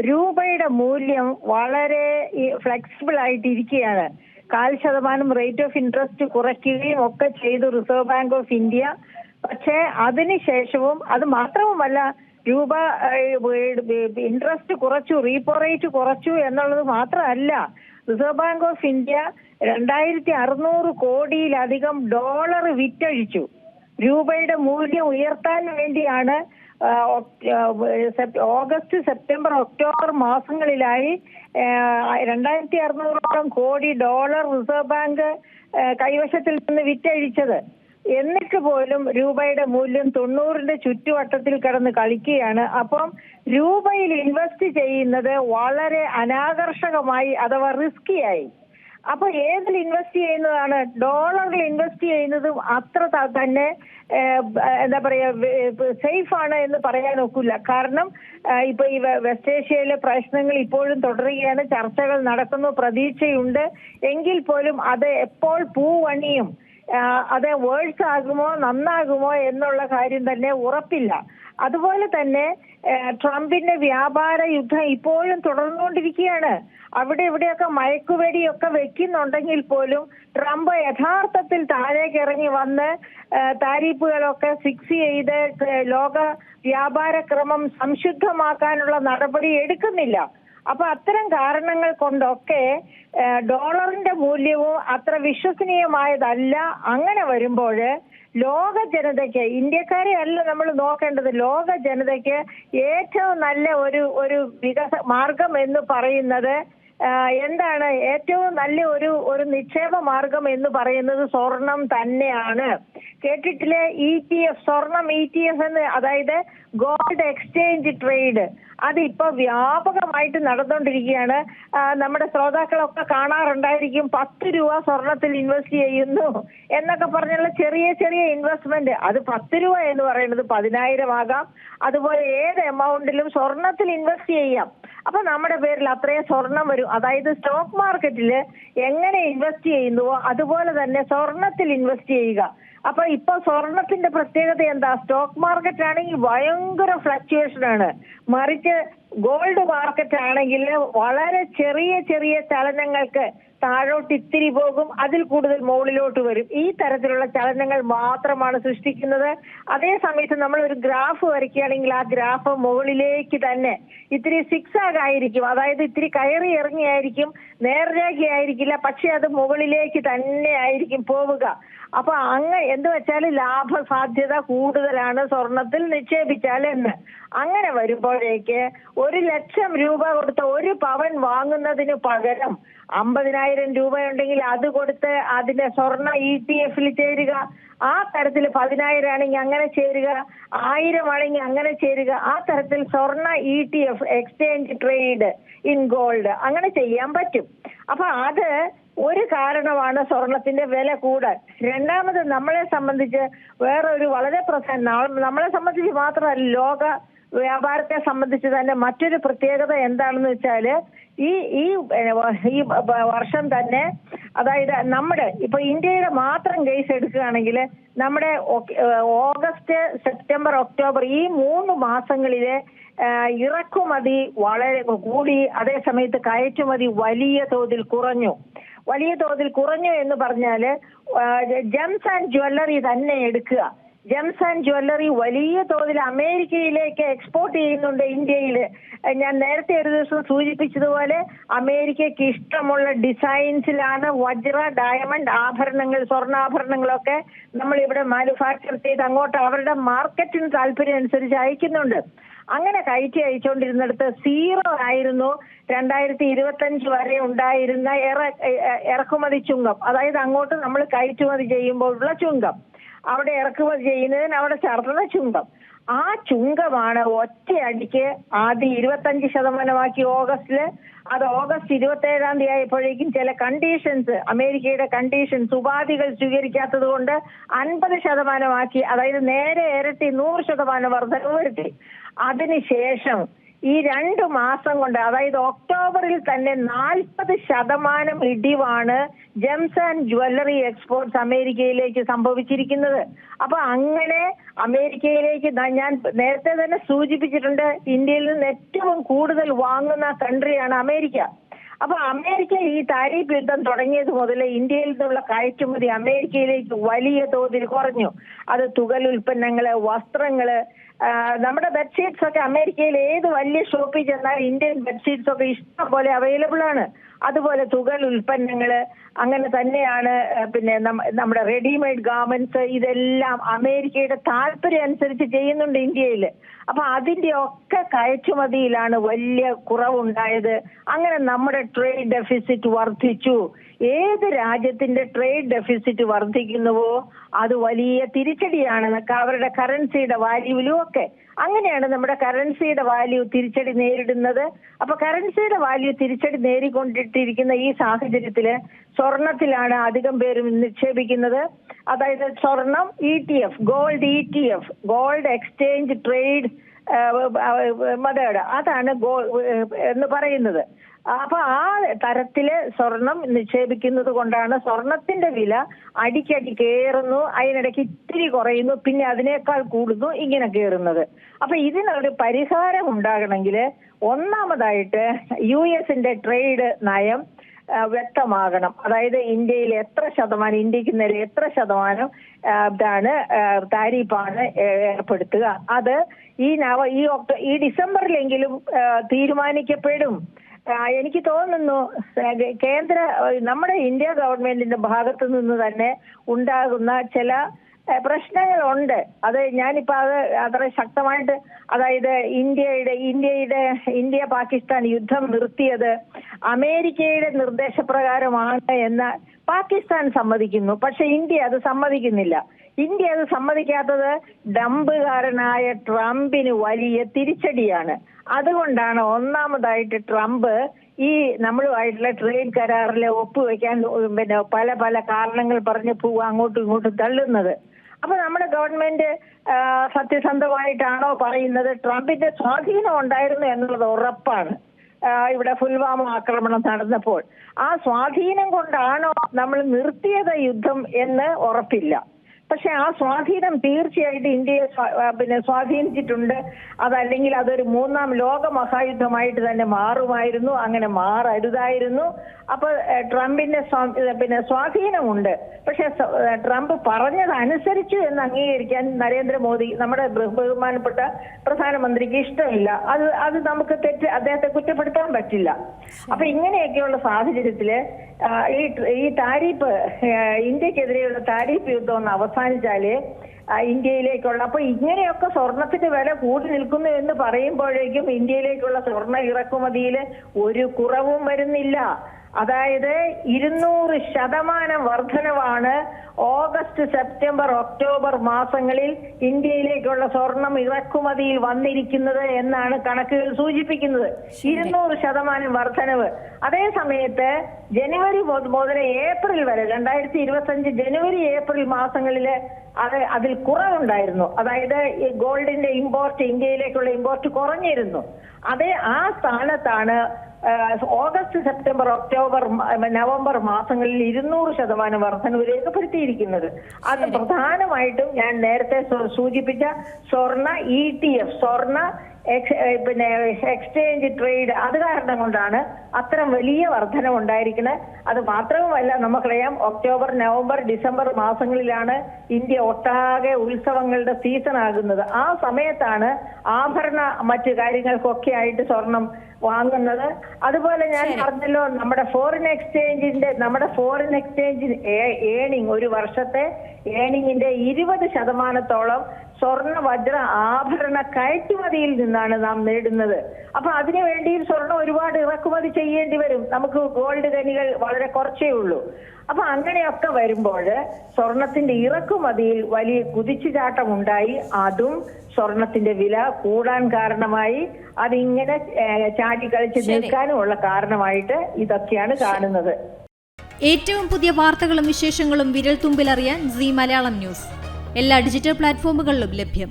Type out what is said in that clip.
രൂപയുടെ മൂല്യം വളരെ ഫ്ലെക്സിബിൾ ആയിട്ടിരിക്കുകയാണ്. 0.5% റേറ്റ് ഓഫ് ഇൻട്രസ്റ്റ് കുറയ്ക്കുകയും ഒക്കെ ചെയ്തു റിസർവ് ബാങ്ക് ഓഫ് ഇന്ത്യ. പക്ഷേ അതിനുശേഷവും അത് മാത്രവുമല്ല, രൂപ ഇൻട്രസ്റ്റ് കുറച്ചു, റീപ്പോ റേറ്റ് കുറച്ചു എന്നുള്ളത് മാത്രമല്ല, റിസർവ് ബാങ്ക് ഓഫ് ഇന്ത്യ 2600 കോടിയിലധികം ഡോളർ വിറ്റഴിച്ചു. രൂപയുടെ മൂല്യം ഉയർത്താൻ വേണ്ടിയാണ് ഓഗസ്റ്റ്, സെപ്റ്റംബർ, ഒക്ടോബർ മാസങ്ങളിലായി 2600ഓളം കോടി ഡോളർ റിസർവ് ബാങ്ക് കൈവശത്തിൽ നിന്ന് വിറ്റഴിച്ചത്. എന്നിട്ട് പോലും രൂപയുടെ മൂല്യം 90ന്റെ ചുറ്റുവട്ടത്തിൽ കിടന്ന് കളിക്കുകയാണ്. അപ്പം രൂപയിൽ ഇൻവെസ്റ്റ് ചെയ്യുന്നത് വളരെ അനാകർഷകമായി അഥവാ റിസ്കിയായി. അപ്പൊ ഏതിൽ ഇൻവെസ്റ്റ് ചെയ്യുന്നതാണ്? ഡോളറിൽ ഇൻവെസ്റ്റ് ചെയ്യുന്നതും അത്ര തന്നെ എന്താ പറയാ സേഫ് ആണ് എന്ന് പറയാൻ ഒക്കില്ല. കാരണം ഇപ്പൊ ഈ വെസ്റ്റ് ഏഷ്യയിലെ പ്രശ്നങ്ങൾ ഇപ്പോഴും തുടരുകയാണ്, ചർച്ചകൾ നടക്കുന്നു, പ്രതീക്ഷയുണ്ട്. എങ്കിൽ പോലും അത് എപ്പോൾ പൂവണിയും, അത് വേഴ്സ് ആകുമോ നന്നാകുമോ എന്നുള്ള കാര്യം തന്നെ ഉറപ്പില്ല. അതുപോലെ തന്നെ ട്രംപിന്റെ വ്യാപാര യുദ്ധം ഇപ്പോഴും തുടർന്നുകൊണ്ടിരിക്കുകയാണ്. അവിടെ ഇവിടെയൊക്കെ മയക്കുവെടിയൊക്കെ വെക്കുന്നുണ്ടെങ്കിൽ പോലും ട്രംപ് യഥാർത്ഥത്തിൽ താഴേക്ക് ഇറങ്ങി വന്ന് താരിഫുകളൊക്കെ ഫിക്സ് ചെയ്ത് ലോക വ്യാപാര ക്രമം സംശുദ്ധമാക്കാനുള്ള നടപടി എടുക്കുന്നില്ല. അപ്പൊ അത്തരം കാരണങ്ങൾ കൊണ്ടൊക്കെ ഡോളറിന്റെ മൂല്യവും അത്ര വിശ്വസനീയമായതല്ല. അങ്ങനെ വരുമ്പോൾ ലോക ജനതയ്ക്ക്, ഇന്ത്യക്കാരെ അല്ല നമ്മൾ നോക്കേണ്ടത്, ലോക ജനതയ്ക്ക് ഏറ്റവും നല്ല ഒരു മാർഗം എന്ന് പറയുന്നത് എന്താണ്? ഏറ്റവും നല്ല ഒരു നിക്ഷേപ മാർഗം എന്ന് പറയുന്നത് സ്വർണം തന്നെയാണ്. കേട്ടിട്ടില്ലേ ETF, സ്വർണം ETF എന്ന്, അതായത് ഗോൾഡ് എക്സ്ചേഞ്ച് ട്രേഡ്. അതിപ്പോ വ്യാപകമായിട്ട് നടന്നുകൊണ്ടിരിക്കുകയാണ്. നമ്മുടെ ശ്രോതാക്കളൊക്കെ കാണാറുണ്ടായിരിക്കും, 10 രൂപ സ്വർണത്തിൽ ഇൻവെസ്റ്റ് ചെയ്യുന്നു എന്നൊക്കെ പറഞ്ഞുള്ള ചെറിയ ചെറിയ ഇൻവെസ്റ്റ്മെന്റ്. അത് 10 രൂപ എന്ന് പറയുന്നത് 10,000 ആകാം. അതുപോലെ ഏത് എമൗണ്ടിലും സ്വർണത്തിൽ ഇൻവെസ്റ്റ് ചെയ്യാം. അപ്പൊ നമ്മുടെ പേരിൽ അത്രയും സ്വർണം വരും. അതായത് സ്റ്റോക്ക് മാർക്കറ്റിൽ എങ്ങനെ ഇൻവെസ്റ്റ് ചെയ്യുന്നുവോ അതുപോലെ തന്നെ സ്വർണത്തിൽ ഇൻവെസ്റ്റ് ചെയ്യുക. അപ്പൊ ഇപ്പൊ സ്വർണത്തിന്റെ പ്രത്യേകത എന്താ? സ്റ്റോക്ക് മാർക്കറ്റ് ആണെങ്കിൽ ഭയങ്കര ഫ്ലക്ച്വേഷൻ ആണ്. മറിച്ച് ഗോൾഡ് മാർക്കറ്റ് ആണെങ്കിൽ വളരെ ചെറിയ ചെറിയ ചലനങ്ങൾക്ക് താഴോട്ട് ഇത്തിരി പോകും, അതിൽ കൂടുതൽ മുകളിലോട്ട് വരും. ഈ തരത്തിലുള്ള ചലനങ്ങൾ മാത്രമാണ് സൃഷ്ടിക്കുന്നത്. അതേ സമയത്ത് നമ്മൾ ഒരു ഗ്രാഫ് വരയ്ക്കുകയാണെങ്കിൽ ആ ഗ്രാഫ് മുകളിലേക്ക് തന്നെ ഇത്തിരി സിക്സാഗ് ആയിരിക്കും, അതായത് ഇത്തിരി കയറി ഇറങ്ങിയായിരിക്കും, നേർരേഖയായിരിക്കില്ല, പക്ഷെ അത് മുകളിലേക്ക് തന്നെ ആയിരിക്കും പോവുക. അപ്പൊ എന്ത് വെച്ചാൽ ലാഭസാധ്യത കൂടുതലാണ് സ്വർണത്തിൽ നിക്ഷേപിച്ചാൽ എന്ന്. അങ്ങനെ വരുമ്പോഴേക്ക് 1 ലക്ഷം രൂപ കൊടുത്ത് 1 പവൻ വാങ്ങുന്നതിന് പകരം 50,000 രൂപ ഉണ്ടെങ്കിൽ അത് കൊടുത്ത് അതിന്റെ സ്വർണ്ണ ETF ചേരുക. ആ തരത്തിൽ 10,000 ആണെങ്കിൽ അങ്ങനെ ചേരുക, 1000 ആണെങ്കിൽ അങ്ങനെ ചേരുക. ആ തരത്തിൽ സ്വർണ്ണ ETF, exchange trade in gold, അങ്ങനെ ചെയ്യാൻ പറ്റും. അപ്പൊ അത് ഒരു കാരണമാണ് സ്വർണത്തിന്റെ വില കൂടാൻ. രണ്ടാമത് നമ്മളെ സംബന്ധിച്ച് വേറൊരു വളരെ നമ്മളെ സംബന്ധിച്ച് മാത്രമല്ല, ലോക വ്യാപാരത്തെ സംബന്ധിച്ച് തന്നെ മറ്റൊരു പ്രത്യേകത എന്താണെന്ന് വെച്ചാല് ഈ വർഷം തന്നെ, അതായത് നമ്മുടെ ഇപ്പൊ ഇന്ത്യയുടെ മാത്രം കേസ് എടുക്കുകയാണെങ്കിൽ നമ്മുടെ ഓഗസ്റ്റ്, സെപ്റ്റംബർ, ഒക്ടോബർ ഈ 3 മാസങ്ങളിലെ ഇറക്കുമതി വളരെ കൂടി, അതേസമയത്ത് കയറ്റുമതി വലിയ തോതിൽ കുറഞ്ഞു. വലിയ തോതിൽ കുറഞ്ഞു എന്ന് പറഞ്ഞാല് ജെംസ് ആൻഡ് ജ്വല്ലറി തന്നെ എടുക്കുക. ജെംസ് ആൻഡ് ജ്വല്ലറി വലിയ തോതിൽ അമേരിക്കയിലേക്ക് എക്സ്പോർട്ട് ചെയ്യുന്നുണ്ട്. ഇന്ത്യയിൽ ഞാൻ നേരത്തെ ഒരു ദിവസം സൂചിപ്പിച്ചതുപോലെ അമേരിക്കയ്ക്ക് ഇഷ്ടമുള്ള ഡിസൈൻസിലാണ് വജ്ര, ഡയമണ്ട് ആഭരണങ്ങൾ, സ്വർണ്ണാഭരണങ്ങളൊക്കെ നമ്മൾ ഇവിടെ മാനുഫാക്ചർ ചെയ്ത് അങ്ങോട്ട് അവരുടെ മാർക്കറ്റിന് താല്പര്യം അനുസരിച്ച് അയക്കുന്നുണ്ട്. അങ്ങനെ കയറ്റി അയച്ചുകൊണ്ടിരുന്നിടത്ത് 0 ആയിരുന്നു 2025 വരെ ഉണ്ടായിരുന്ന ഇറക്കുമതി ചുങ്കം. അതായത് അങ്ങോട്ട് നമ്മൾ കയറ്റുമതി ചെയ്യുമ്പോഴുള്ള ചുങ്കം, അവിടെ ഇറക്കുമതി ചെയ്യുന്നതിന് അവിടെ ചർന്ന ചുങ്കം. ആ ചുങ്കമാണ് ഒറ്റയടിക്ക് ആദ്യം 25% ഓഗസ്റ്റില്. അത് ഓഗസ്റ്റ് 27 തീയതി ആയപ്പോഴേക്കും ചില കണ്ടീഷൻസ്, അമേരിക്കയുടെ കണ്ടീഷൻസ്, ഉപാധികൾ സ്വീകരിക്കാത്തത് കൊണ്ട് 50% അതായത് നേരെ ഇരട്ടി 100% വർധന വരുത്തി. അതിനുശേഷം ഈ 2 മാസം കൊണ്ട്, അതായത് ഒക്ടോബറിൽ തന്നെ 40% ഇടിവാണ് ജെംസ് ആൻഡ് ജ്വല്ലറി എക്സ്പോർട്സ് അമേരിക്കയിലേക്ക് സംഭവിച്ചിരിക്കുന്നത്. അപ്പൊ അങ്ങനെ അമേരിക്കയിലേക്ക് ഞാൻ നേരത്തെ തന്നെ സൂചിപ്പിച്ചിട്ടുണ്ട്, ഇന്ത്യയിൽ നിന്ന് ഏറ്റവും കൂടുതൽ വാങ്ങുന്ന കൺട്രിയാണ് അമേരിക്ക. അപ്പൊ അമേരിക്ക ഈ താരിഫ് യുദ്ധം തുടങ്ങിയത് മുതൽ ഇന്ത്യയിൽ നിന്നുള്ള കയറ്റുമതി അമേരിക്കയിലേക്ക് വലിയ തോതിൽ കുറഞ്ഞു. അത് തുകൽ ഉൽപ്പന്നങ്ങള്, വസ്ത്രങ്ങള്, നമ്മുടെ ബെഡ്ഷീറ്റ്സ് ഒക്കെ അമേരിക്കയിൽ ഏത് വലിയ ഷോപ്പിൽ ചെന്നാൽ ഇന്ത്യൻ ബെഡ്ഷീറ്റ്സ് ഒക്കെ ഇഷ്ടം പോലെ അവൈലബിൾ ആണ്. അതുപോലെ തുകൽ ഉൽപ്പന്നങ്ങള് അങ്ങനെ തന്നെയാണ്. പിന്നെ നമ്മുടെ റെഡിമെയ്ഡ് ഗാർമെന്റ്സ്, ഇതെല്ലാം അമേരിക്കയുടെ താല്പര്യം അനുസരിച്ച് ചെയ്യുന്നുണ്ട് ഇന്ത്യയിൽ. അപ്പൊ അതിന്റെ ഒക്കെ കയറ്റുമതിയിലാണ് വലിയ കുറവുണ്ടായത്. അങ്ങനെ നമ്മുടെ ട്രേഡ് ഡെഫിസിറ്റ് വർദ്ധിച്ചു. ഏത് രാജ്യത്തിന്റെ ട്രേഡ് ഡെഫിസിറ്റ് വർദ്ധിക്കുന്നുവോ അത് വലിയ തിരിച്ചടിയാണ് അവരുടെ കറൻസിയുടെ വാല്യൂവിലും ഒക്കെ. അങ്ങനെയാണ് നമ്മുടെ കറൻസിയുടെ വാല്യൂ തിരിച്ചടി നേരിടുന്നത്. അപ്പൊ കറൻസിയുടെ വാല്യൂ തിരിച്ചടി നേരിക്കൊണ്ടിട്ടിരിക്കുന്ന ഈ സാഹചര്യത്തില് സ്വർണത്തിലാണ് അധികം പേരും നിക്ഷേപിക്കുന്നത്. അതായത് സ്വർണം ETF, gold exchange trade method, അതാണ് എന്ന് പറയുന്നത്. അപ്പൊ ആ തരത്തില് സ്വർണം നിക്ഷേപിക്കുന്നത് കൊണ്ടാണ് സ്വർണത്തിന്റെ വില അടിക്കടി കയറുന്നു, അതിനിടയ്ക്ക് ഇത്തിരി കുറയുന്നു, പിന്നെ അതിനേക്കാൾ കൂടുന്നു, ഇങ്ങനെ കയറുന്നത്. അപ്പൊ ഇതിനൊരു പരിഹാരം ഉണ്ടാകണമെങ്കിൽ ഒന്നാമതായിട്ട് US-ന്റെ ട്രേഡ് നയം വ്യക്തമാകണം. അതായത് ഇന്ത്യയിൽ ഇന്ത്യക്ക് നേരെ എത്ര ശതമാനം ഇതാണ് താരിഫാണ് ഏർപ്പെടുത്തുക. അത് ഈ ഡിസംബറിലെങ്കിലും തീരുമാനിക്കപ്പെടും. എനിക്ക് തോന്നുന്നു നമ്മുടെ ഇന്ത്യ ഗവൺമെന്റിന്റെ ഭാഗത്തു നിന്ന് തന്നെ ഉണ്ടാകുന്ന ചില പ്രശ്നങ്ങളുണ്ട്. അത് ഞാനിപ്പോ അത്ര ശക്തമായിട്ട്, അതായത് ഇന്ത്യ പാകിസ്ഥാൻ യുദ്ധം നിർത്തിയത് അമേരിക്കയുടെ നിർദ്ദേശപ്രകാരമാണ് എന്ന് പാകിസ്ഥാൻ സമ്മതിക്കുന്നു. പക്ഷെ ഇന്ത്യ അത് സമ്മതിക്കുന്നില്ല. ഇന്ത്യ അത് സമ്മതിക്കാത്തത് ഡംബുകാരനായ ട്രംപിന് വലിയ തിരിച്ചടിയാണ്. അതുകൊണ്ടാണ് ഒന്നാമതായിട്ട് ട്രംപ് ഈ നമ്മളുമായിട്ടുള്ള ട്രേഡ് കരാറിൽ ഒപ്പുവെക്കാൻ പിന്നെ പല കാരണങ്ങൾ പറഞ്ഞ് അങ്ങോട്ടും ഇങ്ങോട്ടും തള്ളുന്നത്. അപ്പൊ നമ്മുടെ ഗവൺമെന്റ് സത്യസന്ധമായിട്ടാണോ പറയുന്നത്? ട്രംപിന്റെ സ്വാധീനം ഉണ്ടായിരുന്നു എന്നുള്ളത് ഉറപ്പാണ്. ഇവിടെ പുൽവാമ ആക്രമണം നടന്നപ്പോൾ ആ സ്വാധീനം കൊണ്ടാണോ നമ്മൾ നിർത്തിയത് യുദ്ധം എന്ന് ഉറപ്പില്ല. പക്ഷെ ആ സ്വാധീനം തീർച്ചയായിട്ടും ഇന്ത്യയെ സ്വാധീനിച്ചിട്ടുണ്ട്. അതല്ലെങ്കിൽ അതൊരു 3ാം ലോക മഹായുദ്ധമായിട്ട് തന്നെ മാറുമായിരുന്നു. അങ്ങനെ മാറരുതായിരുന്നു. അപ്പൊ ട്രംപിന്റെ സ്വാധീനമുണ്ട്. പക്ഷെ ട്രംപ് പറഞ്ഞത് അനുസരിച്ചു എന്ന് അംഗീകരിക്കാൻ നരേന്ദ്രമോദി, നമ്മുടെ ബഹുമാനപ്പെട്ട പ്രധാനമന്ത്രിക്ക് ഇഷ്ടമില്ല. അത് നമുക്ക് അദ്ദേഹത്തെ കുറ്റപ്പെടുത്താൻ പറ്റില്ല. അപ്പൊ ഇങ്ങനെയൊക്കെയുള്ള സാഹചര്യത്തില് ഈ താരിഫ്, ഇന്ത്യക്കെതിരെയുള്ള താരിഫ് യുദ്ധം ഒന്ന് അവസാനിച്ചാല് ഇന്ത്യയിലേക്കുള്ള, അപ്പൊ ഇങ്ങനെയൊക്കെ സ്വർണത്തിന്റെ വില കൂടി നിൽക്കുന്നു എന്ന് പറയുമ്പോഴേക്കും ഇന്ത്യയിലേക്കുള്ള സ്വർണ്ണ ഇറക്കുമതിയിൽ ഒരു കുറവും വരുന്നില്ല. അതായത് 200% വർധനവാണ് ഓഗസ്റ്റ്, സെപ്റ്റംബർ, ഒക്ടോബർ മാസങ്ങളിൽ ഇന്ത്യയിലേക്കുള്ള സ്വർണം ഇറക്കുമതിയിൽ വന്നിരിക്കുന്നത് എന്നാണ് കണക്കുകൾ സൂചിപ്പിക്കുന്നത്. 200% വർധനവ്. അതേ സമയത്ത് ജനുവരി മുതൽ ഏപ്രിൽ വരെ 2025 ജനുവരി ഏപ്രിൽ മാസങ്ങളില് അതിൽ കുറവുണ്ടായിരുന്നു. അതായത് ഗോൾഡിന്റെ ഇന്ത്യയിലേക്കുള്ള ഇമ്പോർട്ട് കുറഞ്ഞിരുന്നു. ആ സ്ഥാനത്താണ് ഓഗസ്റ്റ്, സെപ്റ്റംബർ, ഒക്ടോബർ, നവംബർ മാസങ്ങളിൽ 200% വർധനവ് രേഖപ്പെടുത്തിയിരിക്കുന്നത്. അത് പ്രധാനമായിട്ടും ഞാൻ നേരത്തെ സൂചിപ്പിച്ച സ്വർണ്ണ ETF, സ്വർണ്ണ എക്സ്ചേഞ്ച് ട്രേഡ്, അത് കാരണം കൊണ്ടാണ് അത്തരം വലിയ വർധന ഉണ്ടായിരിക്കുന്നത്. അത് മാത്രവുമല്ല, നമുക്കറിയാം ഒക്ടോബർ, നവംബർ, ഡിസംബർ മാസങ്ങളിലാണ് ഇന്ത്യ ഒട്ടാകെ ഉത്സവങ്ങളുടെ സീസൺ ആകുന്നത്. ആ സമയത്താണ് ആഭരണ മറ്റു കാര്യങ്ങൾക്കൊക്കെ ആയിട്ട് സ്വർണം വാങ്ങുന്നത്. അതുപോലെ ഞാൻ പറഞ്ഞല്ലോ, നമ്മുടെ ഫോറിൻ എക്സ്ചേഞ്ച് ഏണിംഗ്, ഒരു വർഷത്തെ ഏണിങ്ങിന്റെ 20% സ്വർണ്ണ വജ്ര ആഭരണ കയറ്റുമതിയിൽ നിന്നാണ് നാം നേടുന്നത്. അപ്പൊ അതിനു വേണ്ടി സ്വർണം ഒരുപാട് ഇറക്കുമതി ചെയ്യേണ്ടി വരും. നമുക്ക് ഗോൾഡ് ഖനികൾ വളരെ കുറച്ചേ ഉള്ളൂ. അപ്പൊ അങ്ങനെയൊക്കെ വരുമ്പോൾ സ്വർണത്തിന്റെ ഇറക്കുമതിയിൽ വലിയ കുതിച്ചുചാട്ടം ഉണ്ടായി. അതും സ്വർണത്തിന്റെ വില കൂടാൻ കാരണമായി. അതിങ്ങനെ ചാടിക്കളിച്ച് നിൽക്കാനുമുള്ള കാരണമായിട്ട് ഇതൊക്കെയാണ് കാണുന്നത്. ഏറ്റവും പുതിയ വാർത്തകളും വിശേഷങ്ങളും വിരൽ തുമ്പിലറിയാൻ സീ മലയാളം ന്യൂസ് എല്ലാ ഡിജിറ്റൽ പ്ലാറ്റ്ഫോമുകളിലും ലഭ്യം.